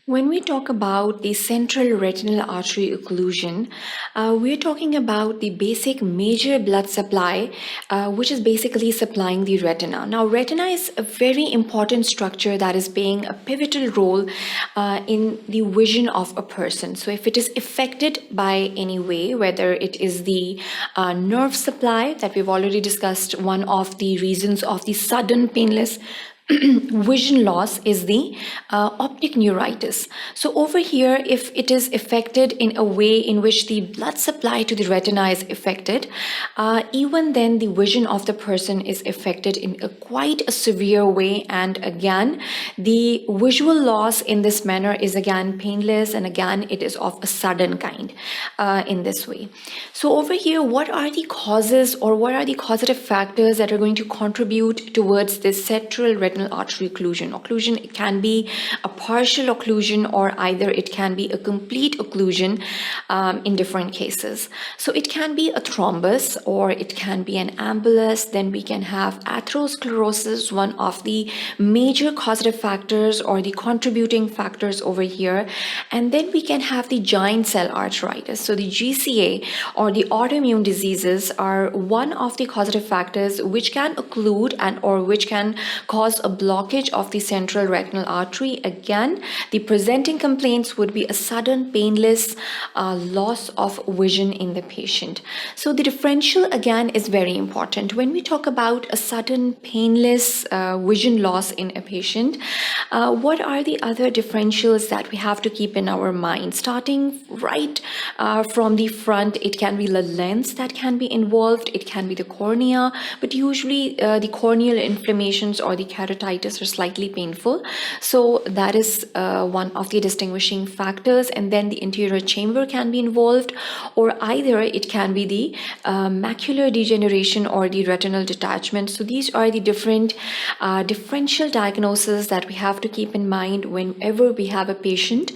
When we talk about the central retinal artery occlusion, we're talking about the basic major blood supply, which is basically supplying the retina. Now, retina is a very important structure that is playing a pivotal role in the vision of a person. So, if it is affected by any way, whether it is the nerve supply that we've already discussed, one of the reasons of the sudden painless vision loss is the optic neuritis. So over here, if it is affected in a way in which the blood supply to the retina is affected, even then the vision of the person is affected in quite a severe way. And again, the visual loss in this manner is again painless, and again it is of a sudden kind in this way. So over here, what are the causes or what are the causative factors that are going to contribute towards this central retinal artery occlusion? Occlusion, it can be a partial occlusion or either it can be a complete occlusion in different cases. So it can be a thrombus or it can be an embolus. Then we can have atherosclerosis, one of the major causative factors or the contributing factors over here. And then we can have the giant cell arteritis. So the GCA or the autoimmune diseases are one of the causative factors which can occlude and or which can cause a blockage of the central retinal artery. Again, the presenting complaints would be a sudden painless loss of vision in the patient. So the differential again is very important. When we talk about a sudden painless vision loss in a patient, what are the other differentials that we have to keep in our mind? Starting right from the front, it can be the lens that can be involved, it can be the cornea, but usually the corneal inflammations or the keratitis are slightly painful. So that is one of the distinguishing factors. And then the anterior chamber can be involved, or either it can be the macular degeneration or the retinal detachment. So these are the different differential diagnoses that we have to keep in mind whenever we have a patient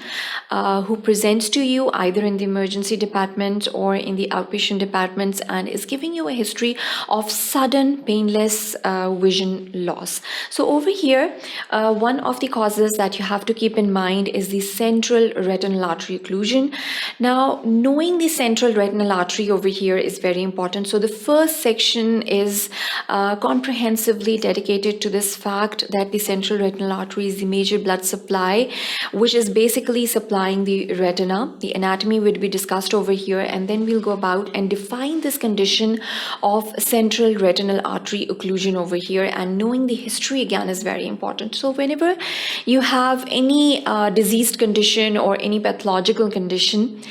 who presents to you either in the emergency department or in the outpatient departments and is giving you a history of sudden painless vision loss. So over here, one of the causes that you have to keep in mind is the central retinal artery occlusion. Now, knowing the central retinal artery over here is very important. So the first section is comprehensively dedicated to this fact that the central retinal artery is the major blood supply, which is basically supplying the retina. The anatomy would be discussed over here, and then we'll go about and define this condition of central retinal artery occlusion over here. And knowing the history again is very important. So whenever you have any diseased condition or any pathological condition,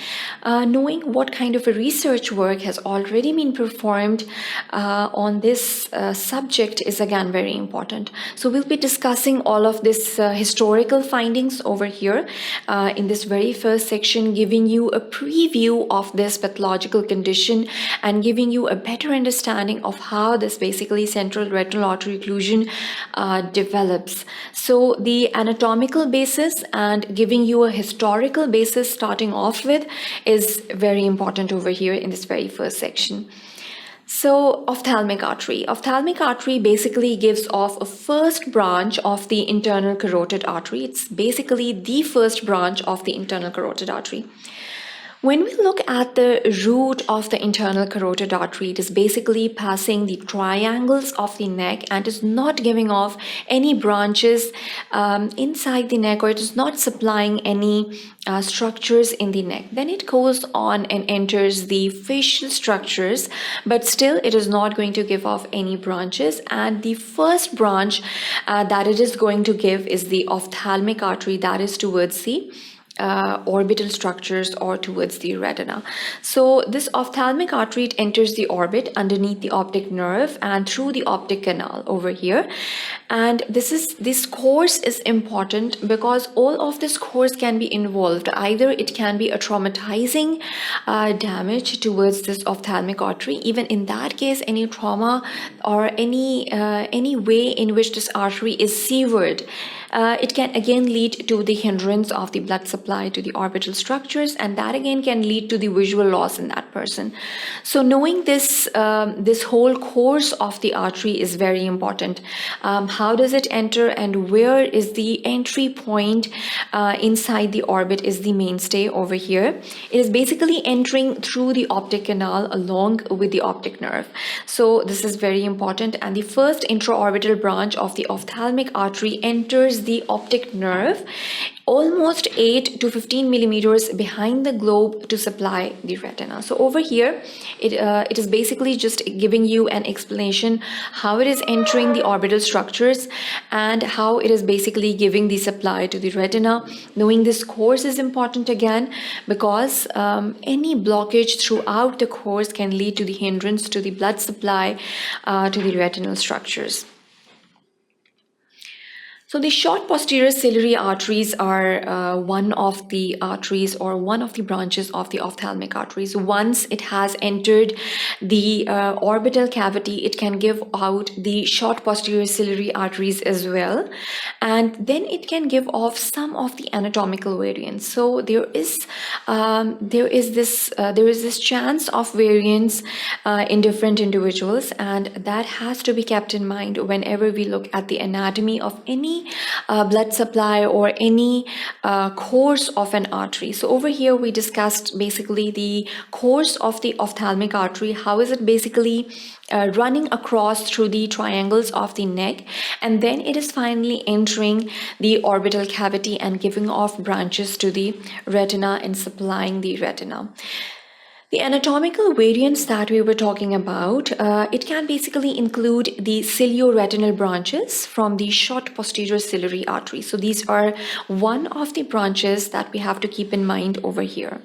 knowing what kind of a research work has already been performed on this subject is again very important. So we'll be discussing all of this historical findings over here in this very first section, giving you a preview of this pathological condition and giving you a better understanding of how this basically central retinal artery occlusion develops. So the anatomical basis and giving you a historical basis starting off with is very important over here in this very first section. So ophthalmic artery. Ophthalmic artery basically gives off a first branch of the internal carotid artery. It's basically the first branch of the internal carotid artery. When we look at the root of the internal carotid artery, it is basically passing the triangles of the neck and is not giving off any branches inside the neck, or it is not supplying any structures in the neck. Then it goes on and enters the facial structures, but still it is not going to give off any branches. And the first branch that it is going to give is the ophthalmic artery, that is towards the orbital structures or towards the retina. So this ophthalmic artery, it enters the orbit underneath the optic nerve and through the optic canal over here. And this course is important because all of this course can be involved. Either it can be a traumatizing damage towards this ophthalmic artery. Even in that case, any trauma or any way in which this artery is severed it can again lead to the hindrance of the blood supply to the orbital structures, and that again can lead to the visual loss in that person. So knowing this, this whole course of the artery is very important. How does it enter and where is the entry point inside the orbit is the mainstay over here. It is basically entering through the optic canal along with the optic nerve. So this is very important, and the first intraorbital branch of the ophthalmic artery enters the optic nerve almost 8 to 15 millimeters behind the globe to supply the retina. So over here, it is basically just giving you an explanation how it is entering the orbital structures and how it is basically giving the supply to the retina. Knowing this course is important again because any blockage throughout the course can lead to the hindrance to the blood supply to the retinal structures. So the short posterior ciliary arteries are one of the arteries or one of the branches of the ophthalmic arteries. Once it has entered the orbital cavity, it can give out the short posterior ciliary arteries as well, and then it can give off some of the anatomical variants. So there is this chance of variance in different individuals, and that has to be kept in mind whenever we look at the anatomy of any blood supply or any course of an artery. So over here we discussed basically the course of the ophthalmic artery. How is it basically running across through the triangles of the neck, and then it is finally entering the orbital cavity and giving off branches to the retina and supplying the retina. The anatomical variants that we were talking about, it can basically include the cilioretinal branches from the short posterior ciliary artery. So these are one of the branches that we have to keep in mind over here.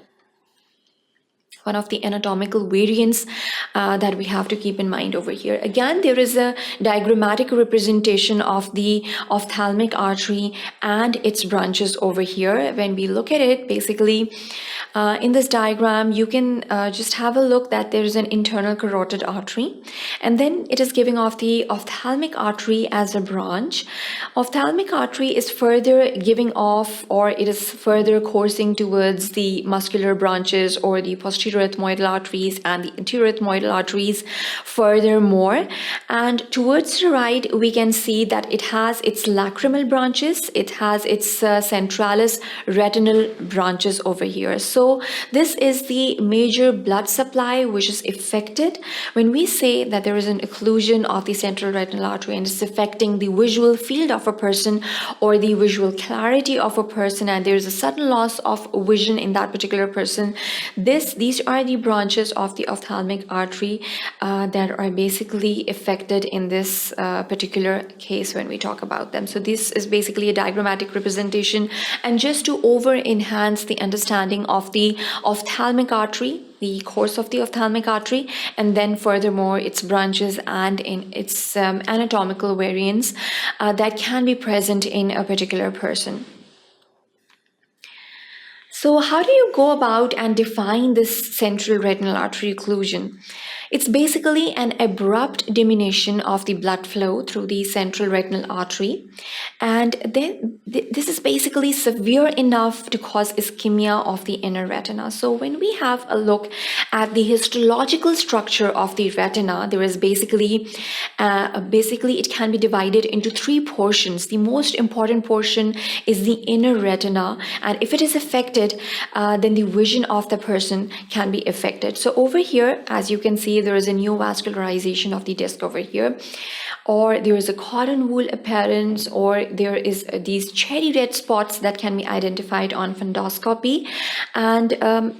One of the anatomical variants that we have to keep in mind over here. Again, there is a diagrammatic representation of the ophthalmic artery and its branches over here. When we look at it, basically, in this diagram, you can just have a look that there is an internal carotid artery, and then it is giving off the ophthalmic artery as a branch. Ophthalmic artery is further giving off, or it is further coursing towards the muscular branches or the posterior ethmoidal arteries and the anterior ethmoidal arteries furthermore. And towards the right, we can see that it has its lacrimal branches, it has its centralis retinal branches over here. So this is the major blood supply which is affected when we say that there is an occlusion of the central retinal artery and it's affecting the visual field of a person or the visual clarity of a person, and there is a sudden loss of vision in that particular person. These are the branches of the ophthalmic artery that are basically affected in this particular case when we talk about them. So this is basically a diagrammatic representation, and just to enhance the understanding of the ophthalmic artery, the course of the ophthalmic artery, and then furthermore its branches and in its anatomical variants that can be present in a particular person. So how do you go about and define this central retinal artery occlusion? It's basically an abrupt diminution of the blood flow through the central retinal artery, and then this is basically severe enough to cause ischemia of the inner retina. So when we have a look at the histological structure of the retina, there is basically it can be divided into three portions. The most important portion is the inner retina, and if it is affected, then the vision of the person can be affected. So over here, as you can see, there is a neovascularization of the disc over here, or there is a cotton wool appearance, or there is these cherry red spots that can be identified on fundoscopy. And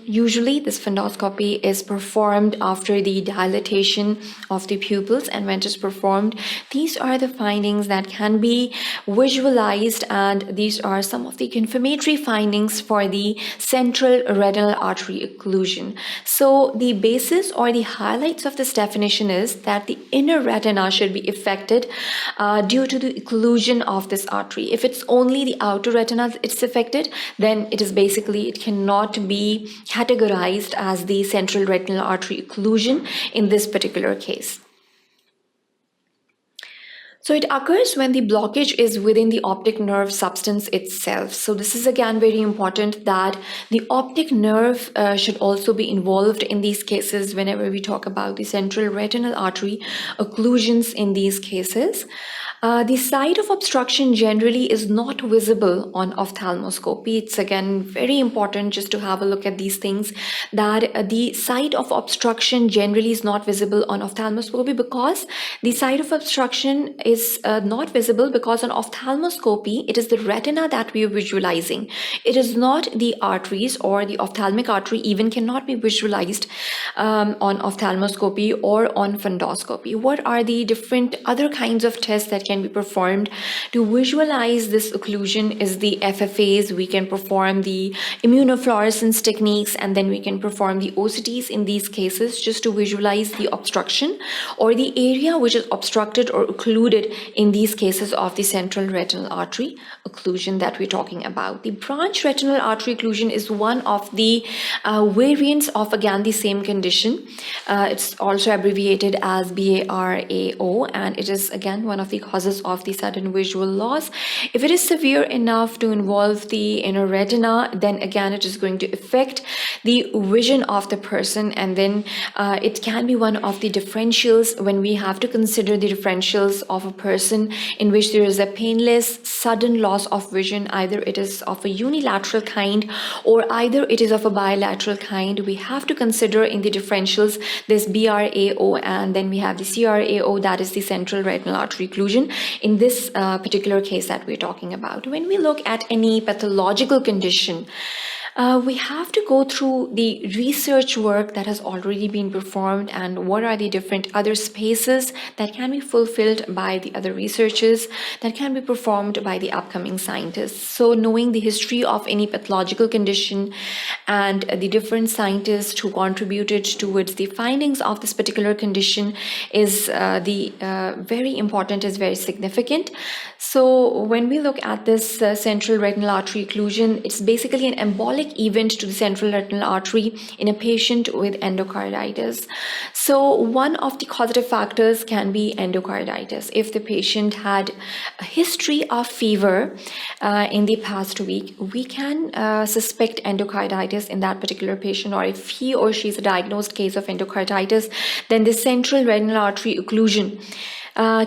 usually this fundoscopy is performed after the dilatation of the pupils, and when it is performed, these are the findings that can be visualized, and these are some of the confirmatory findings for the central retinal artery occlusion. So the basis or the highlights of this definition is that the inner retina should be affected due to the occlusion of this artery. If it's only the outer retina it's affected, then it cannot be categorized as the central retinal artery occlusion in this particular case. So it occurs when the blockage is within the optic nerve substance itself. So this is again very important that the optic nerve should also be involved in these cases whenever we talk about the central retinal artery occlusions in these cases. The site of obstruction generally is not visible on ophthalmoscopy. It's again very important just to have a look at these things, that the site of obstruction generally is not visible on ophthalmoscopy because the site of obstruction is not visible because on ophthalmoscopy it is the retina that we are visualizing. It is not the arteries, or the ophthalmic artery even cannot be visualized on ophthalmoscopy or on fundoscopy. What are the different other kinds of tests that can be performed to visualize this occlusion is the FFAs. We can perform the immunofluorescence techniques, and then we can perform the OCTs in these cases just to visualize the obstruction or the area which is obstructed or occluded in these cases of the central retinal artery occlusion that we're talking about. The branch retinal artery occlusion is one of the variants of again the same condition. It's also abbreviated as BARAO, and it is again one of the causes of the sudden visual loss. If it is severe enough to involve the inner retina, then again it is going to affect the vision of the person, and then it can be one of the differentials when we have to consider the differentials of a person in which there is a painless sudden loss of vision. Either it is of a unilateral kind or either it is of a bilateral kind. We have to consider in the differentials this BRAO, and then we have the CRAO, that is the central retinal artery occlusion in this particular case that we're talking about. When we look at any pathological condition, we have to go through the research work that has already been performed and what are the different other spaces that can be fulfilled by the other researchers that can be performed by the upcoming scientists. So knowing the history of any pathological condition and the different scientists who contributed towards the findings of this particular condition is very important, is very significant. So when we look at this central retinal artery occlusion, it's basically an embolic event to the central retinal artery in a patient with endocarditis. So one of the causative factors can be endocarditis. If the patient had a history of fever in the past week, we can suspect endocarditis in that particular patient, or if he or she is a diagnosed case of endocarditis, then the central retinal artery occlusion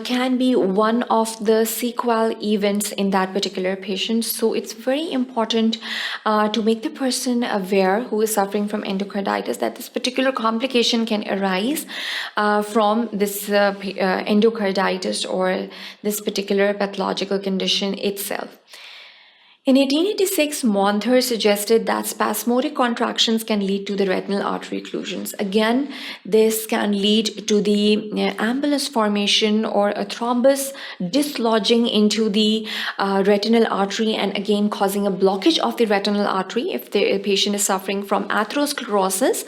can be one of the sequel events in that particular patient. So it's very important to make the person aware who is suffering from endocarditis that this particular complication can arise from this endocarditis or this particular pathological condition itself. In 1886, Monther suggested that spasmodic contractions can lead to the retinal artery occlusions. Again, this can lead to the ambulus formation or a thrombus dislodging into the retinal artery and again causing a blockage of the retinal artery. If the patient is suffering from atherosclerosis,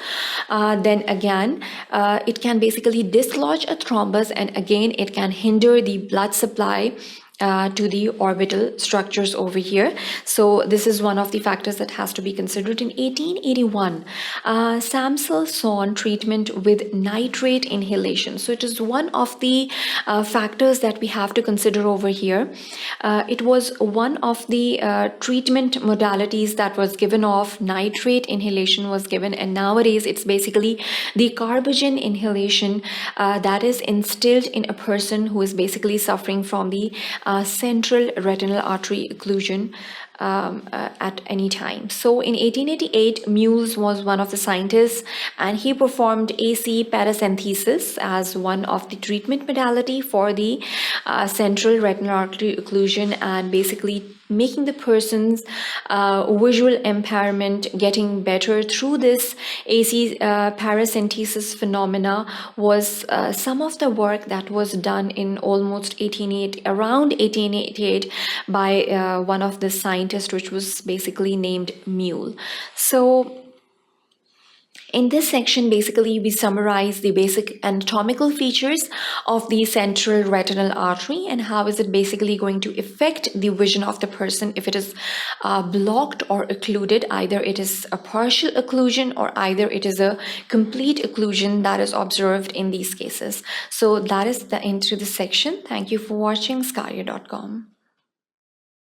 then again, it can basically dislodge a thrombus and again, it can hinder the blood supply to the orbital structures over here. So this is one of the factors that has to be considered. In 1881, Samsel saw treatment with nitrate inhalation. So it is one of the factors that we have to consider over here. It was one of the treatment modalities that was given off. Nitrate inhalation was given, and nowadays it's basically the carbogen inhalation that is instilled in a person who is basically suffering from the central retinal artery occlusion at any time. So in 1888, Mules was one of the scientists, and he performed AC paracentesis as one of the treatment modality for the central retinal artery occlusion, and basically making the person's visual impairment getting better through this AC paracentesis phenomena was some of the work that was done in around 1888 by one of the scientists, which was basically named Mule. So In this section, basically, we summarize the basic anatomical features of the central retinal artery and how is it basically going to affect the vision of the person if it is blocked or occluded. Either it is a partial occlusion or either it is a complete occlusion that is observed in these cases. So that is the end to the section. Thank you for watching sqadia.com.